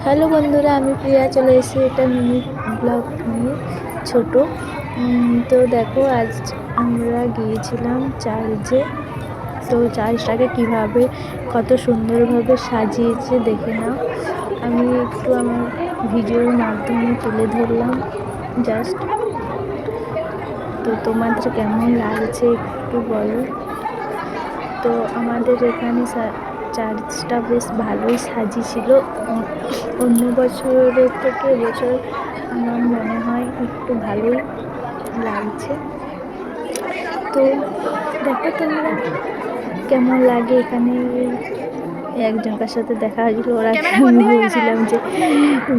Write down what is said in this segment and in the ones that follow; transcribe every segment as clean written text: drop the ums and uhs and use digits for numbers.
Hello বন্ধুরা, আমি প্রিয়া চলে এসেছি একটা মিনি ব্লগ নিয়ে ছোট। তো দেখো, আজ আমরা গিয়েছিলাম চার্চে। তো চার্চটাকে কীভাবে কত সুন্দরভাবে সাজিয়েছে দেখে নাও। আমি একটু আমার ভিডিওর মাধ্যমে তুলে ধরলাম জাস্ট। তো তোমাদের কেমন লাগছে একটু বলো। তো আমাদের এখানে চার্চটা বেশ ভালোই সাজিয়েছিল। অন্য বছরের থেকে এবছর আমার মনে হয় একটু ভালোই লাগছে। তো দেখো তোমরা কেমন লাগে। এখানে একজনকার সাথে দেখা হয়েছিল, ওরাকে আমি বলছিলাম যে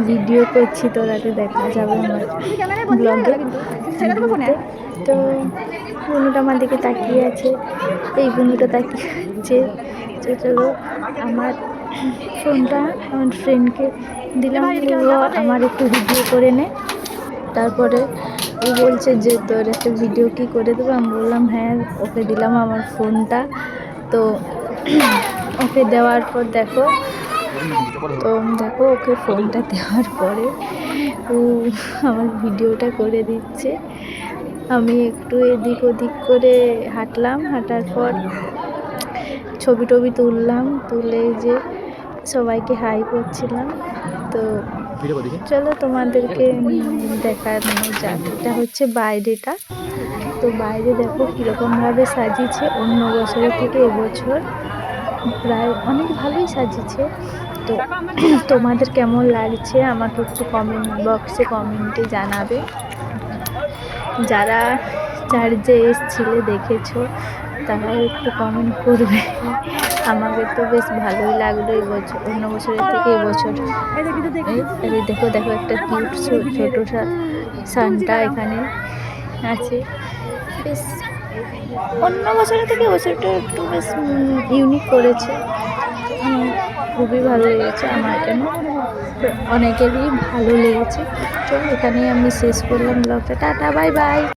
ভিডিও করছি, তো ওরাকে দেখা যাবে আমার ব্লগে। তো বুনুটা আমার দিকে তাকিয়ে আছে, এই বুনুটা তাকিয়ে আছে। চলো আমার ফোনটা আমার ফ্রেন্ডকে দিলাম, আমার একটু ভিডিও করে নে। তারপরে ও বলছে যে তোর একটা ভিডিও কি করে দেবো। আমি বললাম হ্যাঁ, ওকে দিলাম আমার ফোনটা। তো ওকে দেওয়ার পর দেখো ওকে ফোনটা দেওয়ার পরে ও আমার ভিডিওটা করে দিচ্ছে। আমি একটু এদিক ওদিক করে হাঁটলাম, হাঁটার পর ছবি টবি তুললাম, তুলে যে সবাইকে হাই করছিলাম। তো চলো তোমাদেরকে দেখানো যাক। এটা হচ্ছে বাইরেটা। তো বাইরে দেখো কীরকমভাবে সাজিয়েছে। অন্য বছরের থেকে এবছর প্রায় অনেক ভালোই সাজিয়েছে। তো তোমাদের কেমন লাগছে আমাকে একটু কমেন্ট বক্সে কমেন্টে জানাবে। যারা চার্চে এসেছিলে দেখেছো তারাও একটু কমেন্ট করবে। আমাকে তো বেশ ভালোই লাগলো এবছর, অন্য বছরের থেকে এবছর। দেখো একটা কিউট ছোট সান্টা এখানে আছে। বেশ অন্য বছরের থেকে এবছরটা একটু বেশ ইউনিক করেছে। আমার খুবই ভালো লেগেছে, আমার কেন অনেকেরই ভালো লেগেছে। তো এখানেই আমি শেষ করলাম ব্লগটা। Tata, bye bye.